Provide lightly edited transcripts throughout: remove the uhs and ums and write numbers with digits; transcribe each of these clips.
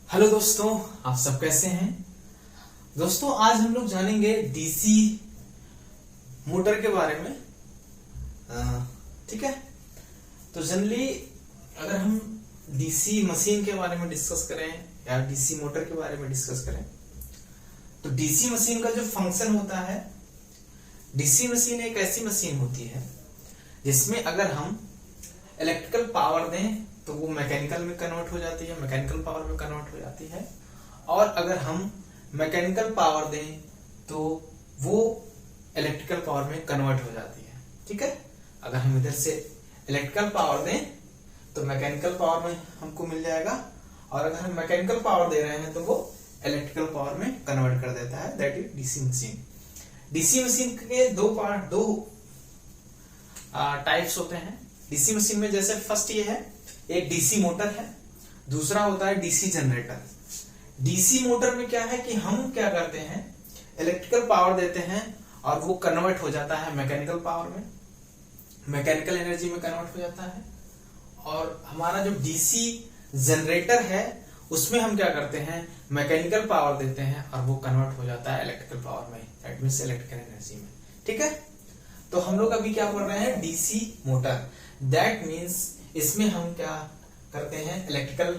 Hello दोस्तों, आप सब कैसे हैं। दोस्तों आज हम लोग जानेंगे डीसी मोटर के बारे में। ठीक है, तो जनरली अगर हम डीसी मशीन के बारे में डिस्कस करें या डीसी मोटर के बारे में डिस्कस करें तो डीसी मशीन का जो फंक्शन होता है, डीसी मशीन एक ऐसी मशीन होती है जिसमें अगर हम इलेक्ट्रिकल पावर दें तो वो मैकेनिकल में कन्वर्ट हो जाती है, मैकेनिकल पावर में कन्वर्ट हो जाती है। और अगर हम मैकेनिकल पावर दें तो वो इलेक्ट्रिकल पावर में कन्वर्ट हो जाती है। ठीक है, अगर हम इधर से इलेक्ट्रिकल पावर दें तो मैकेनिकल पावर में हमको मिल जाएगा, और अगर हम मैकेनिकल पावर दे रहे हैं तो वो इलेक्ट्रिकल पावर में कन्वर्ट कर देता है। That is DC machine. DC machine के दो टाइप्स होते हैं डीसी मशीन में। जैसे फर्स्ट ये है, एक डीसी मोटर है, दूसरा होता है डीसी जनरेटर। डीसी मोटर में क्या है कि हम क्या करते हैं, इलेक्ट्रिकल पावर देते हैं और वो कन्वर्ट हो जाता है मैकेनिकल पावर में, मैकेनिकल एनर्जी में कन्वर्ट हो जाता है। और हमारा जो डीसी जनरेटर है उसमें हम क्या करते हैं, मैकेनिकल पावर देते हैं और वो कन्वर्ट हो जाता है इलेक्ट्रिकल पावर में, दैट मींस इलेक्ट्रिकल एनर्जी में। ठीक है, तो हम लोग अभी क्या पढ़ रहे हैं, डीसी मोटर। दैट मींस इसमें हम क्या करते हैं, इलेक्ट्रिकल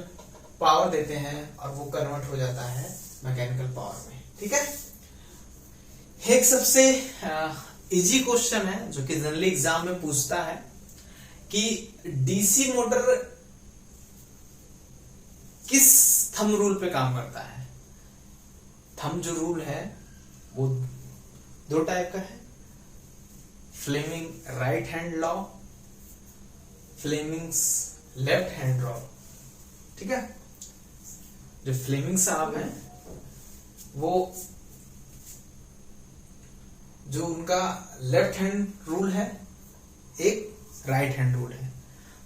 पावर देते हैं और वो कन्वर्ट हो जाता है मैकेनिकल पावर में। ठीक है, एक सबसे इजी क्वेश्चन है जो कि जनरली एग्जाम में पूछता है कि डीसी मोटर किस थंब रूल पे काम करता है। थंब जो रूल है वो दो टाइप का है, Fleming right hand law, Fleming's left hand law. ठीक है, जो फ्लेमिंग साहब हैं वो जो उनका लेफ्ट हैंड रूल है, एक राइट हैंड रूल है।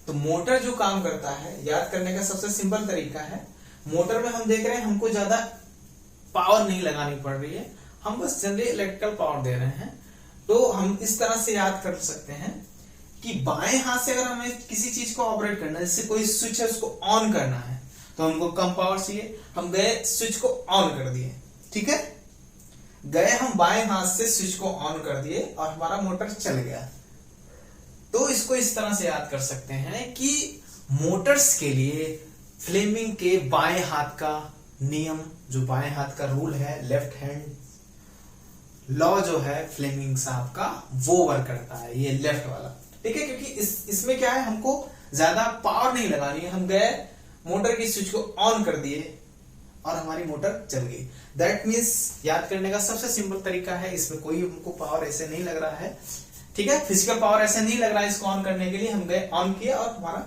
तो मोटर जो काम करता है, याद करने का सबसे सिंपल तरीका है, मोटर में हम देख रहे हैं हमको ज्यादा पावर नहीं लगानी पड़ रही है, हम बस जनरली इलेक्ट्रिकल पावर दे रहे हैं। तो हम इस तरह से याद कर सकते हैं कि बाएं हाथ से अगर हमें किसी चीज को ऑपरेट करना है, जैसे कोई स्विच है उसको ऑन करना है तो हमको कम पावर चाहिए, हम गए स्विच को ऑन कर दिए। ठीक है, गए हम बाएं हाथ से स्विच को ऑन कर दिए और हमारा मोटर चल गया। तो इसको इस तरह से याद कर सकते हैं कि मोटर्स के लिए फ्लेमिंग के बाएं हाथ का नियम, जो बाएं हाथ का रूल है, लेफ्ट हैंड लॉ जो है फ्लेमिंग साहब का, वो वर्क करता है, ये लेफ्ट वाला। ठीक है, क्योंकि इसमें क्या है, हमको ज्यादा पावर नहीं लगानी है, हम गए मोटर की स्विच को ऑन कर दिए और हमारी मोटर चल गई। दैट मीन्स याद करने का सबसे सिंपल तरीका है, इसमें कोई हमको पावर ऐसे नहीं लग रहा है। ठीक है, फिजिकल पावर ऐसे नहीं लग रहा है इसको ऑन करने के लिए, हम गए ऑन किए और हमारा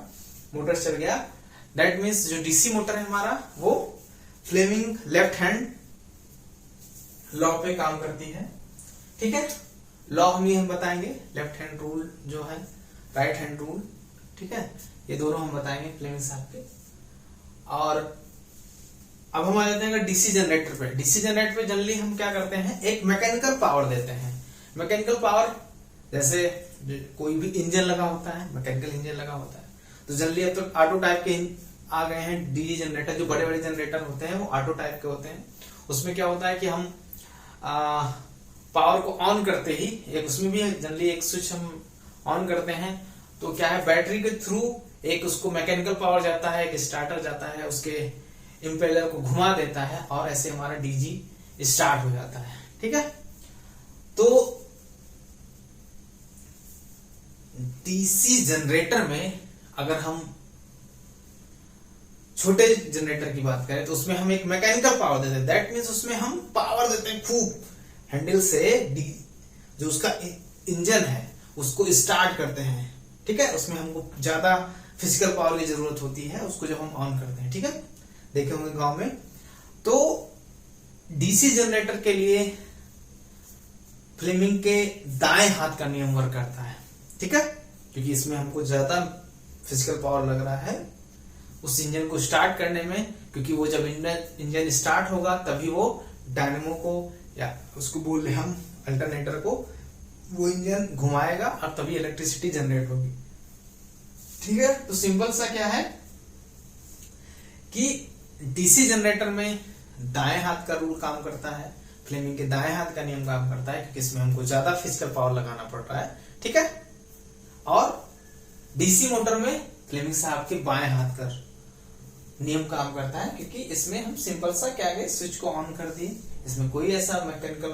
मोटर चल गया। दैट मीन्स जो डीसी मोटर है हमारा वो फ्लेमिंग लेफ्ट हैंड लॉ पे काम करती है। ठीक है, लॉ हम बताएंगे, लेफ्ट हैंड रूल जो है, राइट हैंड रूल। ठीक है, ये दोनों हम बताएंगे फ्लेमिंग साहब के। और अब हम आ जाते हैं डीसी जनरेटर पे। डीसी जनरेटर पे जनरली हम क्या करते हैं, एक मैकेनिकल पावर देते हैं। मैकेनिकल पावर जैसे कोई भी इंजन लगा होता है, मैकेनिकल इंजन लगा होता है, तो जनरली अब तो ऑटो टाइप के आ गए हैं डीसी जनरेटर। जो बड़े बड़े जनरेटर होते हैं वो ऑटो टाइप के होते हैं। उसमें क्या होता है कि हम पावर को ऑन करते ही, एक उसमें भी जनरली एक स्विच हम ऑन करते हैं तो क्या है, बैटरी के थ्रू एक उसको मैकेनिकल पावर जाता है, एक स्टार्टर जाता है, उसके इंपेलर को घुमा देता है और ऐसे हमारा डीजी स्टार्ट हो जाता है। ठीक है, तो डीसी जनरेटर में अगर हम छोटे जनरेटर की बात करें तो उसमें हम एक मैकेनिकल पावर देते हैं। दैट मीन्स उसमें हम पावर देते हैं खूब, हैंडल से जो उसका इंजन है उसको स्टार्ट करते हैं। ठीक है, उसमें हमको ज्यादा फिजिकल पावर की जरूरत होती है उसको जब हम ऑन करते हैं। ठीक है, देखे होंगे गांव में। तो डीसी जनरेटर के लिए फ्लेमिंग के दाएं हाथ का नियम वर्क करता है। ठीक है, क्योंकि इसमें हमको ज्यादा फिजिकल पावर लग रहा है उस इंजन को स्टार्ट करने में, क्योंकि वो जब इंजन स्टार्ट होगा तभी वो डायनेमो को या उसको बोल रहे हम अल्टरनेटर को, वो इंजन घुमाएगा और तभी इलेक्ट्रिसिटी जनरेट होगी। ठीक है, तो सिंपल सा क्या है कि डीसी जनरेटर में दाएं हाथ का रूल काम करता है, फ्लेमिंग के दाएं हाथ का नियम काम करता है, क्योंकि इसमें हमको ज्यादा फिजिकल पावर लगाना पड़ रहा है, ठीक है। और डीसी मोटर में फ्लेमिंग साहब के बाएं हाथ का नियम काम करता है, क्योंकि इसमें हम सिंपल सा क्या गए, स्विच को ऑन कर दिए, इसमें कोई ऐसा मैकेनिकल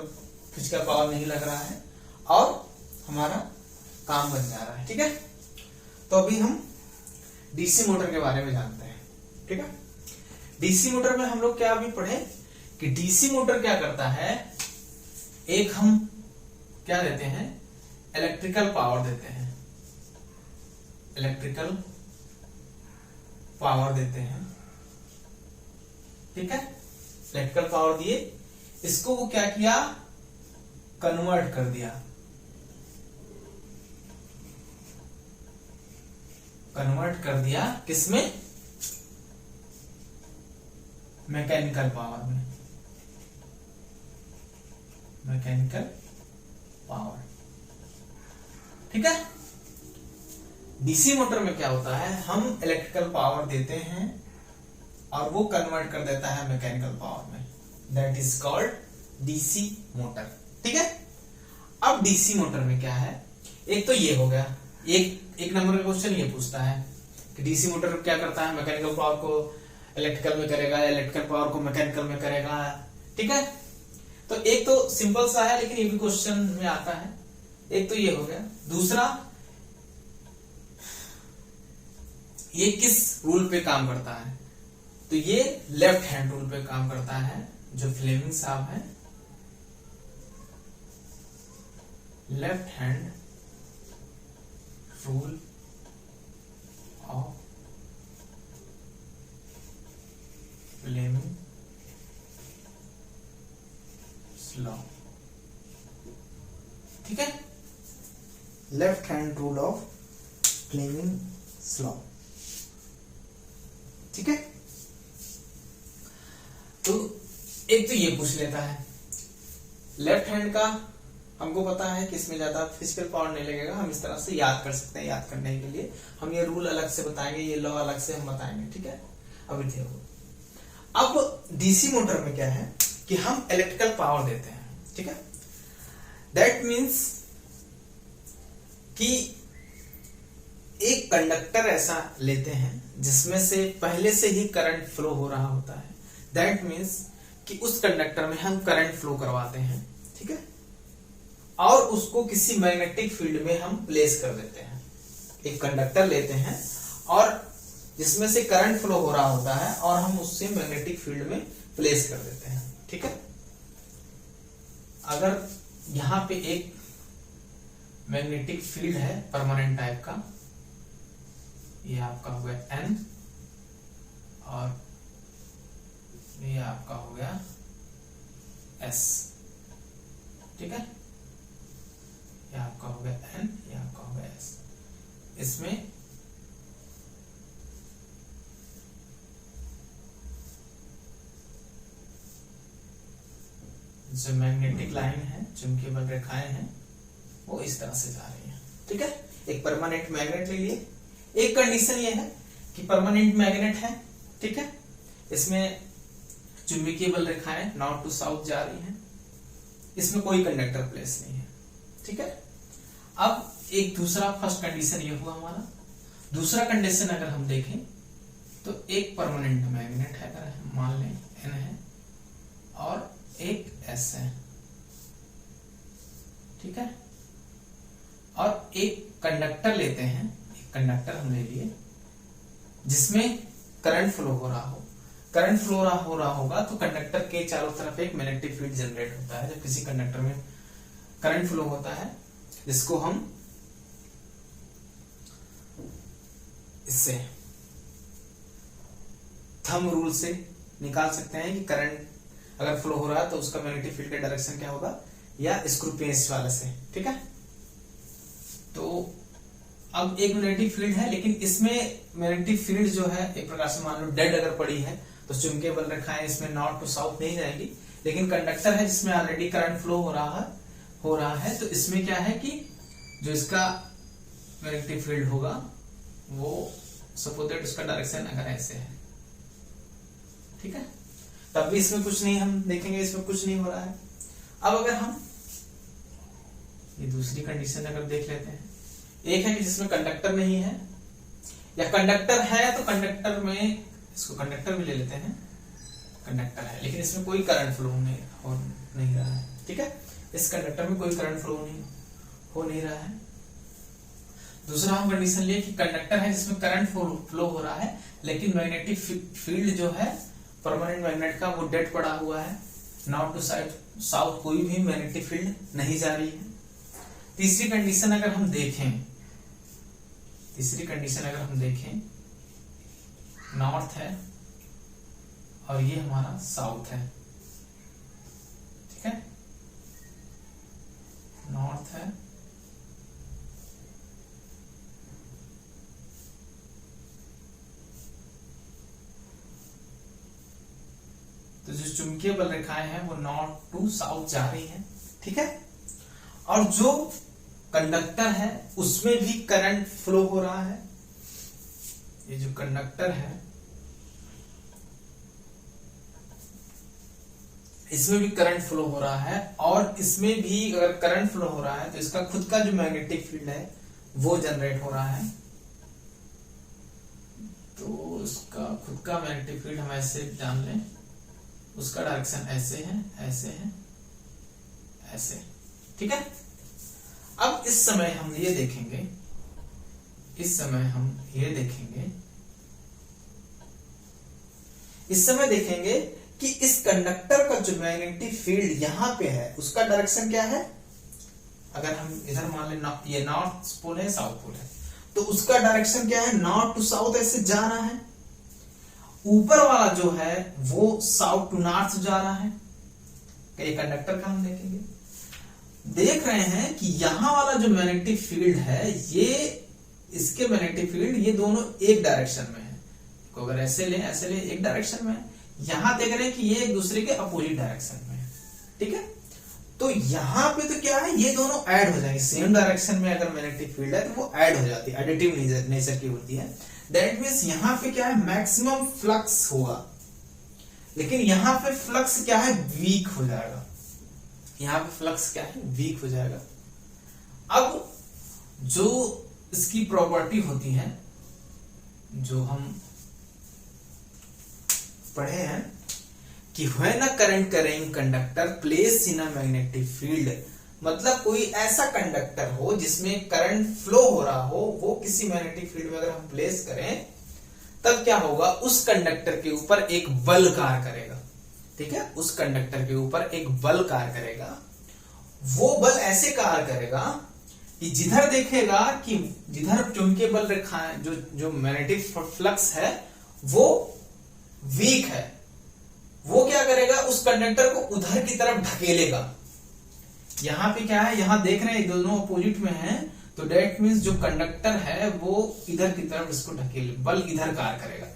फिजिकल पावर नहीं लग रहा है और हमारा काम बन जा रहा है, ठीक है। तो अभी हम डीसी मोटर के बारे में जानते हैं, ठीक है। डीसी मोटर में हम लोग क्या अभी पढ़े कि डीसी मोटर क्या करता है, एक हम क्या देते हैं, इलेक्ट्रिकल पावर देते हैं, इलेक्ट्रिकल पावर देते हैं, ठीक है। इलेक्ट्रिकल पावर दिए, इसको वो क्या किया, कन्वर्ट कर दिया, कन्वर्ट कर दिया किसमें, मैकेनिकल पावर में, मैकेनिकल पावर, ठीक है। डीसी मोटर में क्या होता है, हम इलेक्ट्रिकल पावर देते हैं और वो कन्वर्ट कर देता है मैकेनिकल पावर में, that is called DC motor, ठीक है। अब डीसी मोटर में क्या है, एक तो ये हो गया, एक नंबर का क्वेश्चन ये पूछता है कि डीसी मोटर क्या करता है, मैकेनिकल पावर को इलेक्ट्रिकल में करेगा, इलेक्ट्रिकल पावर को मैकेनिकल में करेगा, ठीक है। तो एक तो सिंपल सा है, लेकिन ये भी क्वेश्चन में आता है, एक तो ये हो गया। दूसरा, ये किस रूल पे काम करता है, तो ये लेफ्ट हैंड रूल पे काम करता है, जो फ्लेमिंग साहब है, left hand rule of Fleming law, ठीक है। Left hand rule of Fleming law, ठीक है। तो एक तो ये पूछ लेता है, लेफ्ट हैंड का हमको पता है कि इसमें ज्यादा फिजिकल पावर नहीं लगेगा, हम इस तरह से याद कर सकते हैं, याद करने के लिए हम ये रूल अलग से बताएंगे, ये लॉ अलग से हम बताएंगे, ठीक है। अभी देखो, अब डीसी मोटर में क्या है कि हम इलेक्ट्रिकल पावर देते हैं, ठीक है। दैट मीन्स कि एक कंडक्टर ऐसा लेते हैं जिसमें से पहले से ही करंट फ्लो हो रहा होता है, दैट मीन्स कि उस कंडक्टर में हम करंट फ्लो करवाते हैं, ठीक है, और उसको किसी मैग्नेटिक फील्ड में हम प्लेस कर देते हैं। एक कंडक्टर लेते हैं और जिसमें से करंट फ्लो हो रहा होता है और हम उससे मैग्नेटिक फील्ड में प्लेस कर देते हैं, ठीक है। अगर यहां पे एक मैग्नेटिक फील्ड है परमानेंट टाइप का, ये आपका हो गया N और ये आपका हो गया S, ठीक है। ये आपका हो गया N, ये आपका हो गया S। इसमें जो मैग्नेटिक लाइन है, चुंबकीय रेखाएं हैं, वो इस तरह से जा रही हैं, ठीक है। एक परमानेंट मैग्नेट ले लिए, एक कंडीशन ये है कि परमानेंट मैग्नेट है, ठीक है, इसमें चुंबकीय बल रेखाएं नॉर्थ टू साउथ जा रही हैं, इसमें कोई कंडक्टर प्लेस नहीं है, ठीक है। अब एक दूसरा, फर्स्ट कंडीशन ये हुआ हमारा। दूसरा कंडीशन अगर हम देखें तो एक परमानेंट मैग्नेट है, अगर मान लें N है और एक S है, ठीक है, और एक कंडक्टर लेते हैं, एक कंडक्टर हम ले लिए जिसमें करंट फ्लो हो रहा हो। करंट फ्लो हो रहा होगा तो कंडक्टर के चारों तरफ एक मैग्नेटिक फील्ड जनरेट होता है। जब किसी कंडक्टर में करंट फ्लो होता है, जिसको हम इससे थंब रूल से निकाल सकते हैं कि करंट अगर फ्लो हो रहा है तो उसका मैग्नेटिक फील्ड का डायरेक्शन क्या होगा, या स्क्रू पेंच वाले से, ठीक है। तो अब एक मैग्नेटिक फील्ड है, लेकिन इसमें मैग्नेटिक फील्ड जो है एक प्रकार से मान लो डेड अगर पड़ी है तो चुंबकीय बल रेखाएं इसमें नॉर्थ टू साउथ नहीं जाएगी, लेकिन कंडक्टर है जिसमें ऑलरेडी करंट फ्लो हो रहा है, तो इसमें क्या है कि जो इसका मैग्नेटिक फील्ड होगा वो सपोज दैट उसका डायरेक्शन अगर ऐसे है, ठीक है, तब भी इसमें कुछ नहीं, हम देखेंगे इसमें कुछ नहीं हो रहा है। अब अगर हम ये दूसरी कंडीशन अगर देख लेते हैं, एक है कि जिसमें कंडक्टर नहीं है, या कंडक्टर है तो कंडक्टर में, इसको कंडक्टर भी ले लेते हैं, कंडक्टर है लेकिन इसमें कोई करंट फ्लो नहीं रहा है। ठीक है, इस कंडक्टर में कोई करंट फ्लो हो नहीं रहा है। दूसरा हम कंडीशन लिए कि कंडक्टर है जिसमें करंट फ्लो हो रहा है, लेकिन मैग्नेटिक फील्ड जो है परमानेंट मैग्नेट का वो डेड पड़ा हुआ है, नॉर्थ टू साउथ कोई भी मैग्नेटिक फील्ड नहीं जा रही है। तीसरी कंडीशन अगर हम देखें, नॉर्थ है और ये हमारा साउथ है। ठीक है, नॉर्थ है तो जो चुंबकीय बल रेखाएं हैं वो नॉर्थ टू साउथ जा रही हैं। ठीक है, और जो कंडक्टर है उसमें भी करंट फ्लो हो रहा है। ये जो कंडक्टर है इसमें भी करंट फ्लो हो रहा है, और इसमें भी अगर करंट फ्लो हो रहा है तो इसका खुद का जो मैग्नेटिक फील्ड है वो जनरेट हो रहा है। तो इसका खुद का मैग्नेटिक फील्ड हम ऐसे जान लें, उसका डायरेक्शन ऐसे है, ऐसे है, ऐसे। ठीक है, अब इस समय हम ये देखेंगे, इस समय देखेंगे कि इस कंडक्टर का जो मैग्नेटिक फील्ड यहां पे है उसका डायरेक्शन क्या है। अगर हम इधर मान लें ये नॉर्थ पोल है, साउथ पोल है, तो उसका डायरेक्शन क्या है, नॉर्थ टू साउथ ऐसे जा रहा है। ऊपर वाला जो है वो साउथ टू नॉर्थ जा रहा है। ये कंडक्टर का हम देख रहे हैं कि यहां वाला जो मैग्नेटिक फील्ड है, ये इसके मैग्नेटिक फील्ड ये दोनों एक डायरेक्शन में है। तो अगर ऐसे ले एक डायरेक्शन में है, यहां देख रहे हैं कि ये एक दूसरे के अपोजिट डायरेक्शन में है। ठीक है, तो यहां पे तो क्या है, ये दोनों ऐड हो जाएंगे। सेम डायरेक्शन में अगर मैग्नेटिक फील्ड है तो वो ऐड हो जाती है, एडिटिव नेचर की होती है। दैट मीन्स यहां पे क्या है, मैक्सिमम फ्लक्स होगा, लेकिन यहां पे फ्लक्स क्या है, वीक हो जाएगा। यहां पे फ्लक्स क्या है, वीक हो जाएगा। अब जो इसकी प्रॉपर्टी होती है, जो हम पढ़े हैं कि when a current carrying conductor place in a magnetic field, मतलब कोई ऐसा कंडक्टर हो जिसमें करंट फ्लो हो रहा हो, वो किसी मैग्नेटिक फील्ड में अगर हम प्लेस करें तब क्या होगा, उस कंडक्टर के ऊपर एक बल कार्य करेगा। ठीक है, उस कंडक्टर के ऊपर एक बल कार्य करेगा। वो बल ऐसे कार्य करेगा कि जिधर देखेगा कि जिधर चुंबकीय बल रेखाएं जो मैग्नेटिक फ्लक्स है वो वीक है, वो क्या करेगा, उस कंडक्टर को उधर की तरफ ढकेलेगा। यहां पे क्या है, यहां देख रहे हैं दोनों अपोजिट में हैं, तो डेट मीन्स जो कंडक्टर है वो इधर की तरफ इसको ढकेले, बल इधर कार्य करेगा।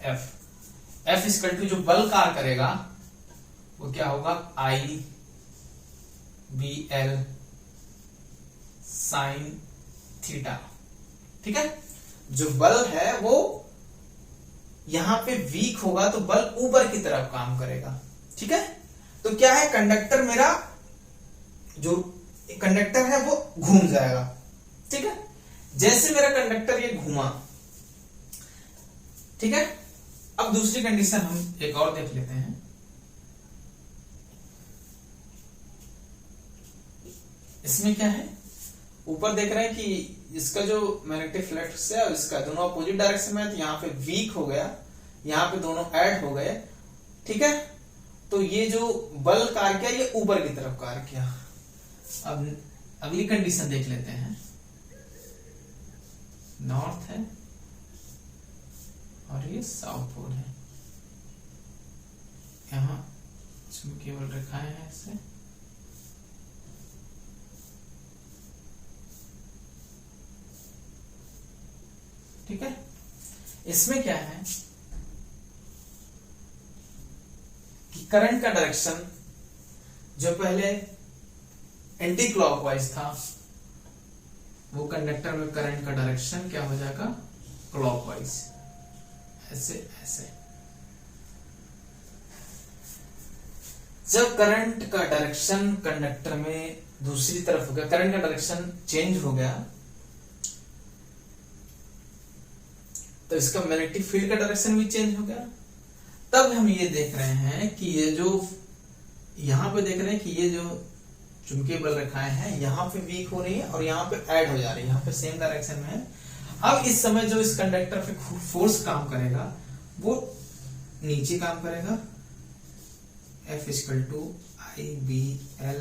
एफ इक्वल टू जो बल कार्य करेगा वो क्या होगा, आई बी एल साइन थीटा। ठीक है, जो बल है वो यहां पे वीक होगा तो बल ऊपर की तरफ काम करेगा। ठीक है, तो क्या है, कंडक्टर मेरा जो कंडक्टर है वो घूम जाएगा। ठीक है, जैसे मेरा कंडक्टर ये घूमा। ठीक है, अब दूसरी कंडीशन हम एक और देख लेते हैं। इसमें क्या है, ऊपर देख रहे हैं कि इसका जो मैग्नेटिक फ्लक्स है इसका दोनों अपोजिट डायरेक्शन में है, तो यहां पे वीक हो गया, यहां पे दोनों ऐड हो गए। ठीक है, तो ये जो बल कार्य किया ये ऊपर की तरफ कार्य किया। अब अगली कंडीशन देख लेते हैं। नॉर्थ है और ये साउथ पोल है, यहां चुंबकीय बल रेखाएं हैं ऐसे। ठीक है, इसमें क्या है कि करंट का डायरेक्शन जो पहले एंटी क्लॉकवाइज था, वो कंडक्टर में करंट का डायरेक्शन क्या हो जाएगा, क्लॉकवाइज, ऐसे ऐसे। जब करंट का डायरेक्शन कंडक्टर में दूसरी तरफ हो गया, करंट का डायरेक्शन चेंज हो गया, तो इसका मैग्नेटिक फील्ड का डायरेक्शन भी चेंज हो गया। तब हम ये देख रहे हैं कि ये जो यहां पे देख रहे हैं कि ये जो चुंबकीय बल रेखाएं हैं यहां पे वीक हो रही है और यहां पे ऐड हो जा रही है, यहां पे सेम डायरेक्शन में है। अब इस समय जो इस कंडक्टर पे फोर्स काम करेगा वो नीचे काम करेगा, F = IBL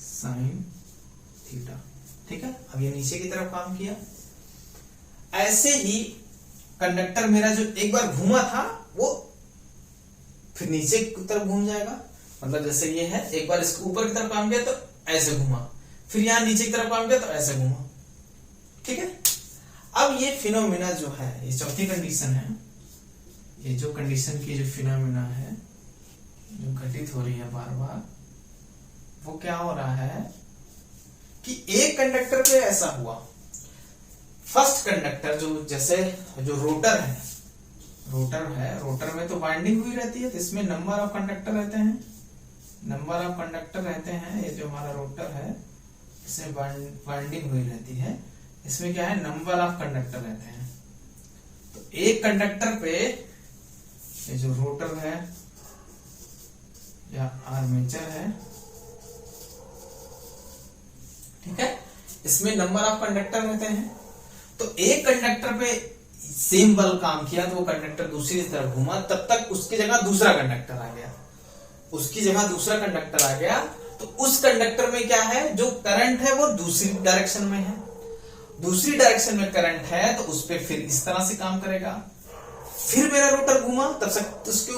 sin थीटा। ठीक है, अब ये नीचे की तरफ काम किया। ऐसे ही कंडक्टर मेरा जो एक बार घूमा था वो फिर नीचे की तरफ घूम जाएगा, मतलब जैसे ये है, एक बार इसके ऊपर की तरफ काम किया तो ऐसे घूमा, फिर यहां नीचे की तरफ काम किया तो ऐसे घूमा। ठीक है, अब ये फिनोमिना जो है, ये चौथी कंडीशन है, ये जो कंडीशन की जो फिनोमिना है जो घटित हो रही है बार बार, वो क्या हो रहा है कि एक कंडक्टर पे ऐसा हुआ, फर्स्ट कंडक्टर जो जैसे जो रोटर है, रोटर में तो वाइंडिंग हुई रहती है, तो इसमें नंबर ऑफ कंडक्टर रहते हैं, ये जो हमारा रोटर है इसमें वाइंडिंग हुई रहती है, इसमें क्या है, नंबर ऑफ कंडक्टर रहते हैं। तो एक कंडक्टर पे ये जो रोटर है या आर्मेचर है, ठीक है, इसमें नंबर ऑफ कंडक्टर रहते हैं। तो एक कंडक्टर पे सेम बल काम किया तो वो कंडक्टर दूसरी तरफ घूमा, तब तक उसकी जगह दूसरा कंडक्टर आ गया, तो उस कंडक्टर में क्या है, जो करंट है वो दूसरी डायरेक्शन में है, दूसरी डायरेक्शन में करंट है तो उस पे फिर इस तरह से काम करेगा। फिर मेरा रोटर घूमा, तब तक उसके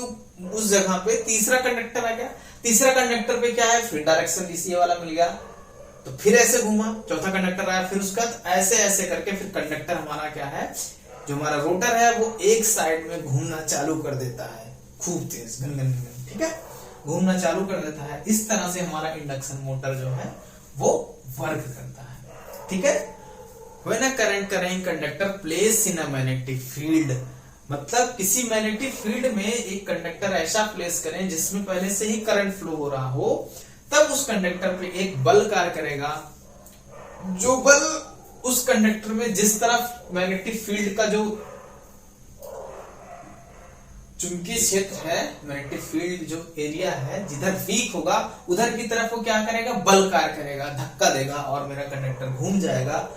उस जगह पे तीसरा कंडक्टर आ गया, तीसरा कंडक्टर पे क्या है, फिर डायरेक्शन इसी वाला मिल गया, तो फिर ऐसे घूमा, चौथा कंडक्टर आया, फिर उसका ऐसे ऐसे करके फिर कंडक्टर हमारा क्या है, जो हमारा रोटर है वो एक साइड में घूमना चालू कर देता है, खूब तेज घन, ठीक है, घूमना चालू कर देता है। इस तरह से हमारा इंडक्शन मोटर जो है वो वर्क करता है। ठीक है, when a current conductor place in a magnetic field, मतलब किसी मैग्नेटिक फील्ड में एक कंडक्टर ऐसा प्लेस करें जिसमें पहले से ही करंट फ्लो हो रहा हो, तब उस कंडक्टर पे एक बल कार्य करेगा, जो बल उस कंडक्टर में जिस तरफ मैग्नेटिक फील्ड का जो चुंबकीय क्षेत्र है, मैग्नेटिक फील्ड जो एरिया है जिधर वीक होगा उधर की तरफ वो क्या करेगा, बल कार्य करेगा, धक्का देगा और मेरा कंडक्टर घूम जाएगा।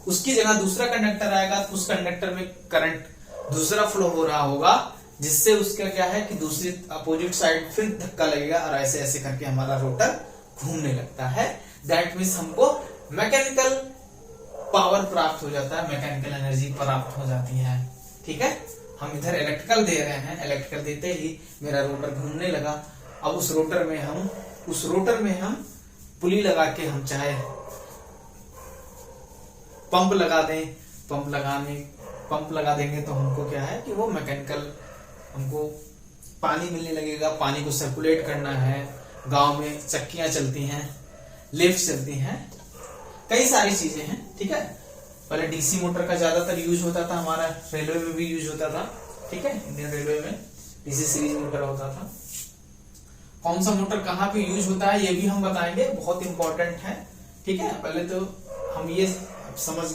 उसकी जगह दूसरा कंडक्टर आएगा, तो उस कंडक्टर में करंट दूसरा फ्लो हो रहा होगा, जिससे उसका क्या है कि दूसरी अपोजिट साइड फिर धक्का लगेगा और ऐसे ऐसे करके हमारा रोटर घूमने लगता है। दैट मीन्स हमको मैकेनिकल पावर प्राप्त हो जाता है, मैकेनिकल एनर्जी प्राप्त हो जाती है। ठीक है, हम इधर इलेक्ट्रिकल दे रहे हैं, इलेक्ट्रिकल देते ही मेरा रोटर घूमने लगा। अब उस रोटर में हम पुली लगा के हम चाहे पंप लगा दें, पंप लगा देंगे तो हमको क्या है कि वो मैकेनिकल हमको पानी मिलने लगेगा, पानी को सर्कुलेट करना है। गांव में चक्कियां चलती हैं, लिफ्ट चलती हैं, कई सारी चीजें हैं। ठीक है, पहले डीसी मोटर का ज्यादातर यूज होता था, हमारा रेलवे में भी यूज होता था। ठीक है, इंडियन रेलवे में डीसी सीरीज मोटर होता था। कौन सा मोटर कहाँ पे यूज होता है ये भी हम बताएंगे, बहुत इंपॉर्टेंट है। ठीक है, पहले तो हम ये समझ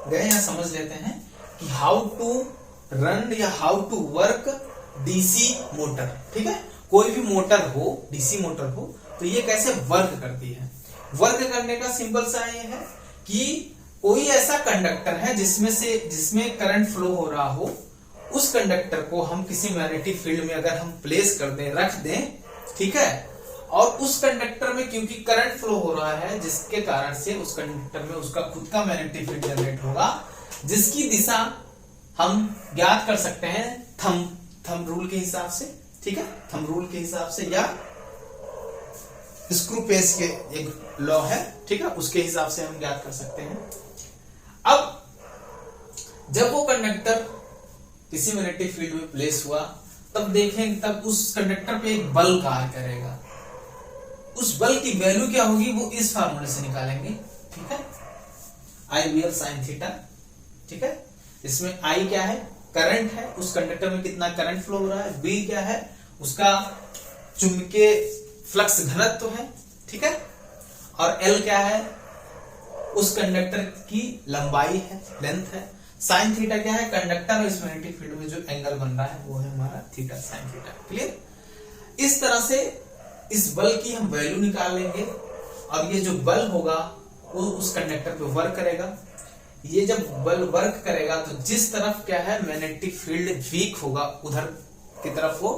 गए या समझ लेते हैं कि हाउ टू रन या how to work DC motor. ठीक है, कोई भी मोटर हो, डीसी मोटर हो, तो ये कैसे वर्क करती है। वर्क करने का सिंपल सा ये है कि कोई ऐसा कंडक्टर है जिसमें करंट फ्लो हो रहा हो, उस कंडक्टर को हम किसी मैग्नेटिक फील्ड में अगर हम प्लेस कर दें, रख दें, ठीक है, और उस कंडक्टर में क्योंकि करंट फ्लो हो रहा है, जिसके कारण से उस कंडक्टर में उसका खुद का मैग्नेटिक फील्ड जनरेट होगा, जिसकी दिशा हम ज्ञात कर सकते हैं थंब रूल के हिसाब से। ठीक है, थंब रूल के हिसाब से या स्क्रू पेस के एक लॉ है, ठीक है, उसके हिसाब से हम ज्ञात कर सकते हैं। अब जब वो कंडक्टर किसी मैग्नेटिक फील्ड में प्लेस हुआ, तब देखें, तब उस कंडक्टर पे एक बल कार्य करेगा। उस बल की वैल्यू क्या होगी वो इस फार्मूले से निकालेंगे। ठीक है, IBL sin थीटा। ठीक है, इसमें I क्या है, करंट है, उस कंडक्टर में कितना करंट फ्लो हो रहा है, B क्या है, उसका चुंबकीय फ्लक्स घनत्व है, ठीक है, और L क्या है, उस कंडक्टर की लंबाई है, लेंथ है। साइन थीटा क्या है, कंडक्टर और इस मैग्नेटिक फील्ड में जो एंगल बन रहा है वो है हमारा थीटा, साइन थीटा। क्लियर? इस तरह से इस बल की हम वैल्यू निकाल लेंगे और ये जो बल होगा वो उस कंडक्टर पे वर्क करेगा। ये जब बल वर्क करेगा तो जिस तरफ क्या है मैग्नेटिक फील्ड वीक होगा उधर की तरफ वो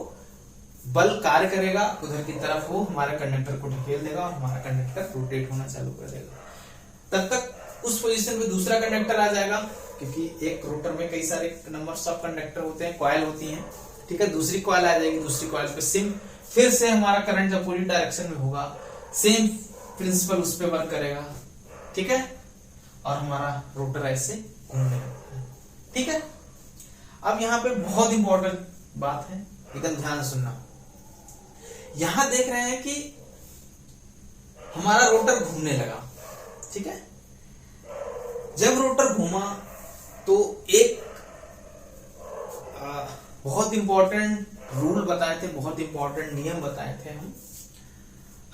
बल कार्य करेगा, उधर की तरफ वो हमारे कंडक्टर को ढकेल देगा और हमारा कंडक्टर रोटेट होना चालू कर देगा। तब तक उस पोजीशन में दूसरा कंडक्टर आ जाएगा, क्योंकि एक रोटर में कई सारे नंबर्स ऑफ कंडक्टर होते हैं, कॉइल होती हैं, ठीक है। दूसरी कॉइल आ जाएगी, दूसरी कॉइल पे सेम फिर से हमारा करंट अपोजिट डायरेक्शन में होगा, सेम प्रिंसिपल उस पर वर्क करेगा, ठीक है, और हमारा रोटर ऐसे घूमने लगता है, ठीक है। अब यहाँ पे बहुत इंपॉर्टेंट बात है, एकदम ध्यान सुनना। यहां देख रहे हैं कि हमारा रोटर घूमने लगा, ठीक है। जब रोटर घूमा तो एक बहुत इंपॉर्टेंट रूल बताए थे, बहुत इंपॉर्टेंट नियम बताए थे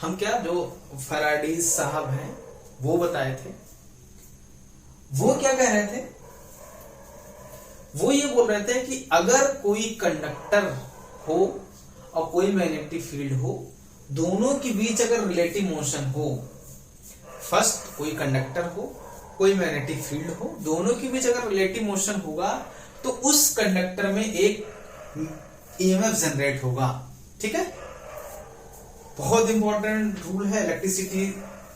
हम क्या, जो फैराडे साहब हैं वो बताए थे। वो क्या कह रहे थे, वो ये बोल रहे थे कि अगर कोई कंडक्टर हो और कोई मैग्नेटिक फील्ड हो, दोनों के बीच अगर रिलेटिव मोशन हो, फर्स्ट कोई कंडक्टर हो कोई मैग्नेटिक फील्ड हो, दोनों के बीच अगर रिलेटिव मोशन होगा तो उस कंडक्टर में एक ईएमएफ जनरेट होगा, ठीक है। बहुत इंपॉर्टेंट रूल है, इलेक्ट्रिसिटी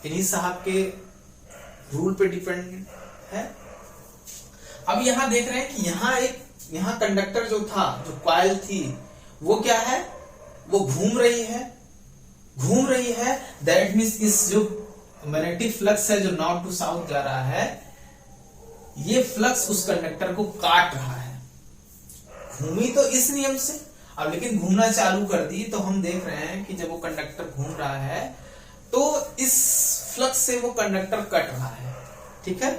इन्हीं साहब के रूल पे डिपेंड है। अब यहां देख रहे हैं कि यहां कंडक्टर जो था, जो कॉइल थी, वो क्या है, वो घूम रही है, दैट मीन्स इस जो मैग्नेटिक फ्लक्स है जो नॉर्थ टू साउथ जा रहा है, ये फ्लक्स उस कंडक्टर को काट रहा है। घूमी तो इस नियम से, अब लेकिन घूमना चालू कर दी तो हम देख रहे हैं कि जब वो कंडक्टर घूम रहा है तो इस फ्लक्स से वो कंडक्टर कट रहा है, ठीक है।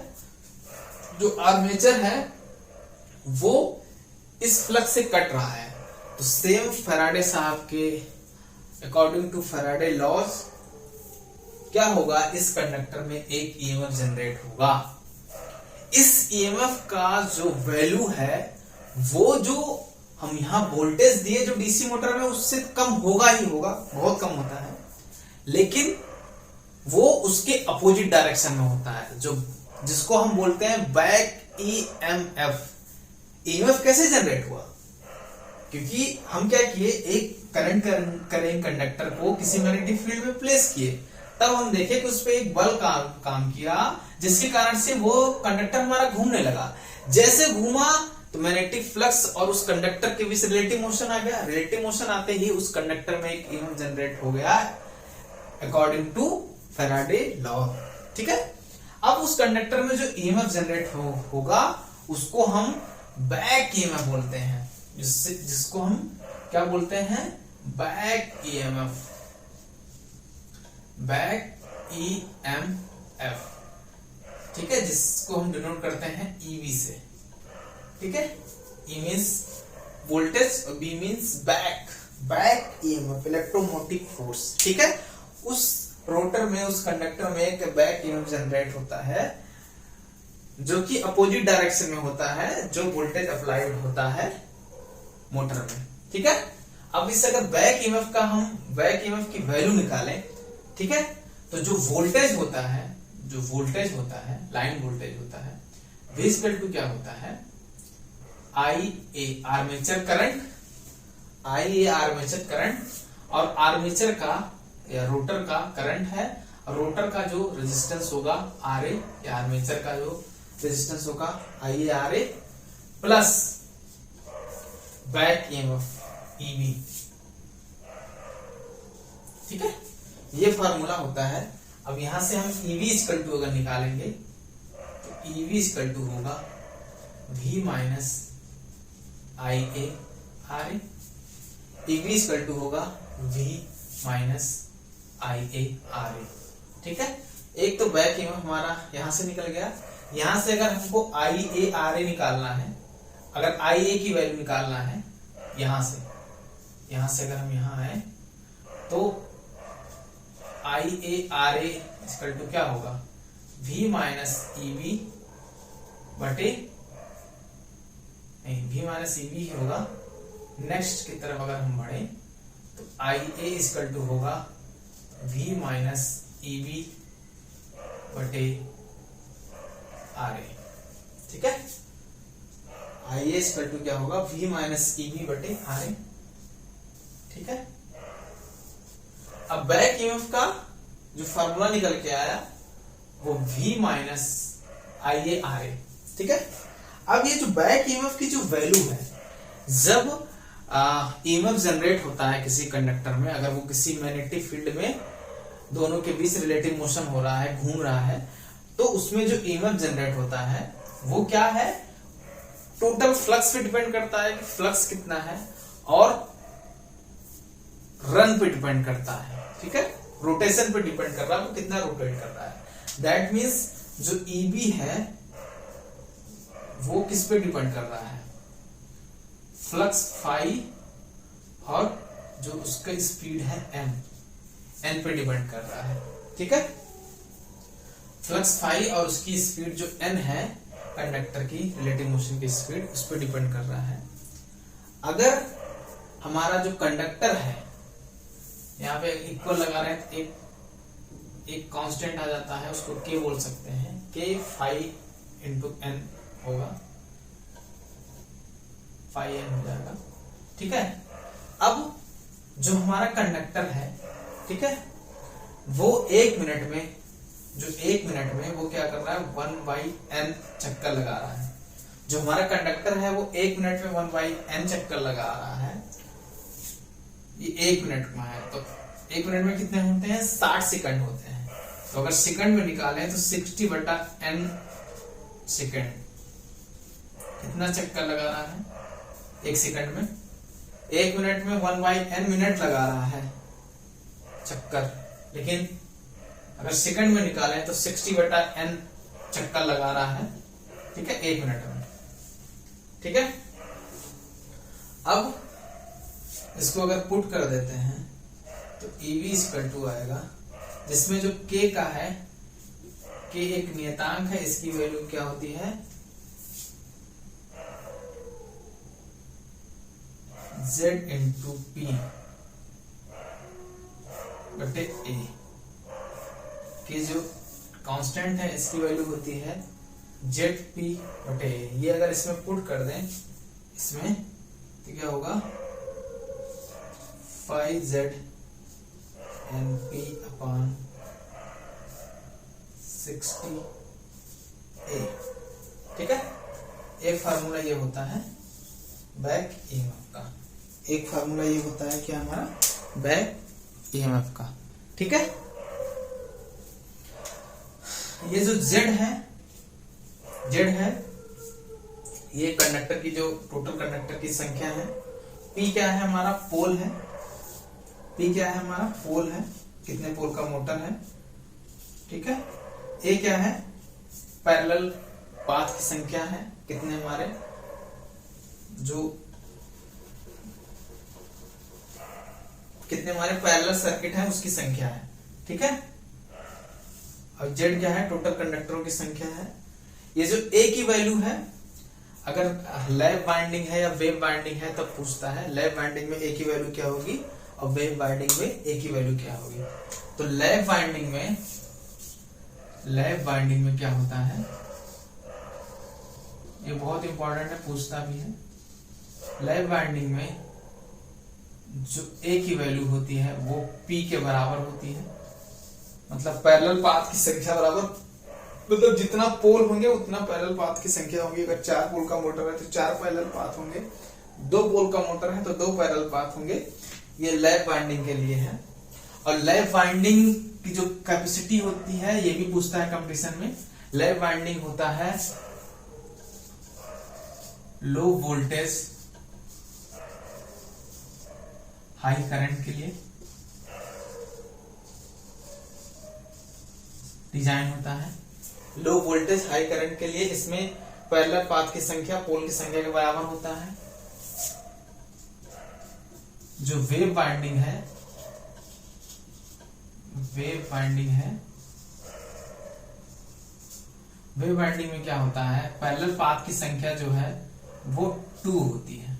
जो आर्मेचर है वो इस फ्लक्स से कट रहा है। तो सेम फैराडे साहब के अकॉर्डिंग टू फैराडे लॉज क्या होगा, इस कंडक्टर में एक ईएमएफ जनरेट होगा। इस ईएमएफ का जो वैल्यू है वो जो हम यहां वोल्टेज दिए जो डीसी मोटर में उससे कम होगा ही होगा, बहुत कम होता है, लेकिन वो उसके अपोजिट डायरेक्शन में होता है, जो जिसको हम बोलते हैं बैक ईएमएफ। ईएमएफ कैसे जनरेट हुआ, क्योंकि हम क्या किए, एक करंट करेंट कंडक्टर को किसी मैग्नेटिक फील्ड में प्लेस किए, तब हम देखे कि उस पर एक बल काम किया, जिसके कारण से वो कंडक्टर हमारा घूमने लगा। जैसे घूमा तो मैग्नेटिक फ्लक्स और उस कंडक्टर के बीच रिलेटिव मोशन आ गया। रिलेटिव मोशन आते ही उस कंडक्टर में एक ईएमएफ जनरेट हो गया अकॉर्डिंग टू फैराडे लॉ, ठीक है। अब उस कंडक्टर में जो ईएमएफ जनरेट होगा उसको हम बैक ईएमएफ बोलते हैं, जिसको हम क्या बोलते हैं, बैक ईएमएफ, बैक ईएमएफ, ठीक है, जिसको हम डिनोट करते हैं ईवी से, ठीक है। ई मीन्स वोल्टेज और B means back EMF, electromotive force, ठीक है। उस रोटर में, उस कंडक्टर में एक बैक ईएमएफ जनरेट होता है जो कि अपोजिट डायरेक्शन में होता है, जो वोल्टेज अप्लाइड होता है मोटर में, ठीक है। अब इससे अगर बैक ईएमएफ का हम बैक ईएमएफ की वैल्यू निकालें, ठीक है, तो जो वोल्टेज होता है, लाइन वोल्टेज होता है, V इक्वल टू क्या होता है, IA armature current, IA armature current, और आर्मेचर का या रोटर का करंट है, और रोटर का जो रेजिस्टेंस होगा RA, या आर्मेचर का जो रेजिस्टेंस होगा IARA, plus back EMF EB, ठीक है। ये फार्मूला होता है। अब यहां से हम EV इक्वल टू अगर निकालेंगे तो EV इक्वल टू होगा V minus IARA, EV equal to होगा V माइनस IARA, ठीक है। एक तो बैक ईएमएफ हमारा यहां से निकल गया। यहां से अगर हमको IARA निकालना है, अगर IA की वैल्यू निकालना है, यहां से अगर हम यहां आए तो I A R A equal to क्या होगा, V माइनस ईबी बटे, नहीं V माइनस ईबी ही होगा। नेक्स्ट की तरफ अगर हम बढ़े तो आई ए इक्वल टू होगा V माइनस ईबी बटे आर ए। ठीक है, आई ए इक्वल टू क्या होगा, V माइनस ईबी बटे आर ए। ठीक है, अब बैक ईएमएफ का जो फार्मूला निकल के आया वो V minus I A R A. ठीक है, अब ये जो बैक ईएमएफ की जो वैल्यू है, जब ईएमएफ जनरेट होता है किसी कंडक्टर में, अगर वो किसी मैग्नेटिक फील्ड में दोनों के बीच रिलेटिव मोशन हो रहा है, घूम रहा है, तो उसमें जो ईएमएफ जनरेट होता है वो क्या है, टोटल फ्लक्स पे डिपेंड करता है कि फ्लक्स कितना है, और रन पे डिपेंड करता है। ठीक है, रोटेशन पे डिपेंड कर रहा है, वो कितना रोटेट कर रहा है। दैट मीन्स जो ईबी है वो किस पे डिपेंड कर रहा है, फ्लक्स फाई, और जो उसका स्पीड है एन पे डिपेंड कर रहा है। ठीक है, फ्लक्स फाई और उसकी स्पीड जो एन है कंडक्टर की रिलेटिव मोशन की स्पीड, उस पर डिपेंड कर रहा है। अगर हमारा जो कंडक्टर है यहाँ पे इक्वल लगा रहे हैं, एक कांस्टेंट आ जाता है, उसको के बोल सकते हैं, के फाई इंटू एन होगा, फाई एन हो जाएगा। ठीक है, अब जो हमारा कंडक्टर है, ठीक है, वो एक मिनट में वो क्या कर रहा है, 1/n चक्कर लगा रहा है। जो हमारा कंडक्टर है वो एक मिनट में 1/n चक्कर लगा रहा है। ये एक मिनट में है, तो एक मिनट में कितने होते हैं, 60 सेकंड होते हैं। तो अगर सेकंड में निकालें तो 60/n सेकंड कितना चक्कर लगा रहा है एक सेकंड में। एक मिनट में 1/n मिनट लगा रहा है चक्कर, लेकिन अगर सेकंड में निकालें तो 60/n चक्कर लगा रहा है। ठीक है, एक मिनट में। ठीक है, अब इसको अगर पुट कर देते हैं तो EV इक्वल टू आएगा, जिसमें जो K का है, K एक नियतांक है, इसकी वैल्यू क्या होती है, Z इंटू P बटे A। K जो कांस्टेंट है इसकी वैल्यू होती है ZP बटे A। ये अगर इसमें पुट कर दें इसमें तो क्या होगा, 5Z NP अपॉन 60A। ठीक है, एक फार्मूला ये होता है बैक ईएमएफ का, एक फार्मूला ये होता है क्या हमारा, बैक ईएमएफ का। ठीक है, ये जो Z है ये कंडक्टर की जो टोटल कंडक्टर की संख्या है। P क्या है हमारा, पोल है। P क्या है हमारा, पोल है, कितने पोल का मोटर है। ठीक है, A क्या है, पैरेलल पाथ की संख्या है, कितने हमारे जो कितने हमारे पैरेलल सर्किट है उसकी संख्या है। ठीक है, और Z क्या है, टोटल कंडक्टरों की संख्या है। ये जो A की वैल्यू है, अगर लैप वाइंडिंग है या वेव वाइंडिंग है तब पूछता है, लैप वाइंडिंग में A की वैल्यू क्या होगी और वेव वाइंडिंग में A की वैल्यू क्या होगी। तो लैप वाइंडिंग में क्या होता है, ये बहुत इंपॉर्टेंट है, पूछता भी है। लैप वाइंडिंग में जो A की वैल्यू होती है वो P के बराबर होती है, मतलब पैरेलल पाथ की संख्या बराबर, मतलब जितना पोल होंगे उतना पैरेलल पाथ की संख्या होगी। अगर 4 पोल का मोटर है तो 4 पैरेलल पाथ होंगे, 2 पोल का मोटर है तो 2 पैरेलल पाथ होंगे। ये लैप वाइंडिंग के लिए है। और लैप वाइंडिंग की जो कैपेसिटी होती है ये भी पूछता है कंपटीशन में। लैप वाइंडिंग होता है लो वोल्टेज हाई करंट के लिए डिजाइन होता है। लो वोल्टेज हाई करंट के लिए इसमें पैरेलल पाथ की संख्या पोल की संख्या के बराबर होता है। जो वेव वाइंडिंग है वेव बाइंडिंग है, वेव बाइंडिंग में क्या होता है, पैरेलल पाथ की संख्या जो है वो 2 होती है।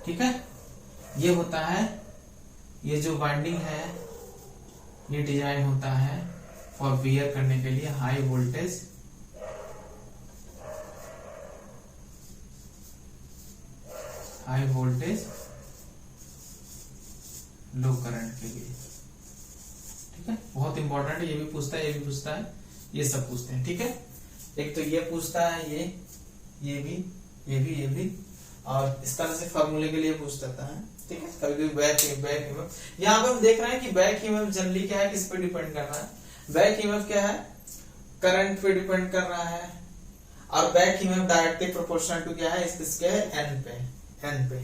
ठीक है, ये होता है, ये जो बाइंडिंग है ये डिजाइन होता है फॉर वियर करने के लिए हाई वोल्टेज लो करंट के लिए। ठीक है, बहुत इंपॉर्टेंट है, ये भी पूछता है, ये भी पूछता है, ये सब पूछते हैं। ठीक है, एक तो ये पूछता है, ये भी और इस तरह से फॉर्मूले के लिए पूछ देता है। ठीक है, कभी बैक ईएमएफ, यहाँ पर हम देख रहे हैं कि बैक ईएमएफ जनरली क्या है, किस पे डिपेंड कर रहा है, बैक ईएमएफ क्या है, करंट पे डिपेंड कर रहा है, और back EMF directly proportional to क्या है, इसके एन पे,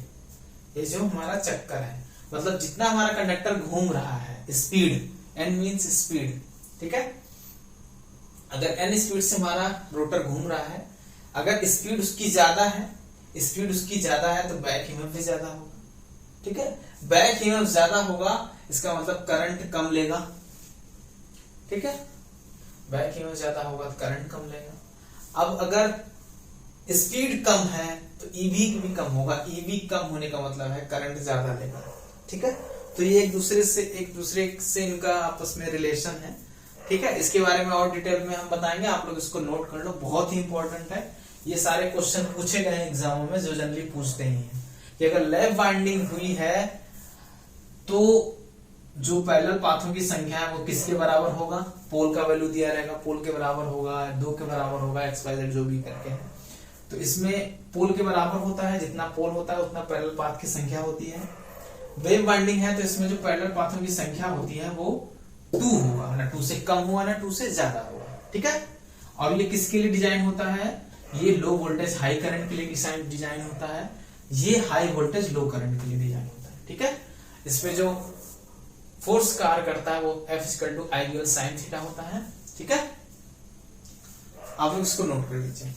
ये जो हमारा चक्कर है, मतलब जितना हमारा कंडक्टर घूम रहा है, स्पीड, एन मीन्स स्पीड। ठीक है, अगर एन स्पीड से हमारा रोटर घूम रहा है, अगर स्पीड उसकी ज्यादा है तो बैक ईएमएफ भी ज्यादा होगा। ठीक है, बैक ईएमएफ ज्यादा होगा इसका मतलब करंट कम लेगा। ठीक है, बैक ईएमएफ ज्यादा होगा तो करंट कम लेगा। अब अगर स्पीड कम है तो ईबी भी कम होगा, ईबी कम होने का मतलब है करंट ज्यादा लेगा। ठीक है, तो ये एक दूसरे से इनका आपस में रिलेशन है। ठीक है, इसके बारे में और डिटेल में हम बताएंगे, आप लोग इसको नोट कर लो, बहुत ही इंपॉर्टेंट है। ये सारे क्वेश्चन पूछे गए हैं एग्जामों में, जो जनरली पूछते ही हैं कि अगर लैप बाइंडिंग हुई है तो जो पैरेलल पाथों की संख्या है वो किसके बराबर होगा, पोल का वैल्यू दिया रहेगा, पोल के बराबर होगा, 2 के बराबर होगा, XYZ जो भी करके है। तो इसमें पोल के बराबर होता है, जितना पोल होता है उतना पैरेलल पाथ की संख्या होती है। वेव बाइंडिंग है तो इसमें जो पैरेलल पाथों की संख्या होती है वो 2 होगा, ना 2 से कम हुआ ना 2 से ज्यादा होगा। ठीक है, और ये किसके लिए डिजाइन होता है, ये लो वोल्टेज हाई करंट के लिए डिजाइन होता है, ये हाई वोल्टेज लो करंट के लिए डिजाइन होता है। ठीक है, इसमें जो फोर्स कार्य करता है वो F = I/sin θ होता है। ठीक है, आप लोग इसको नोट कर लीजिए।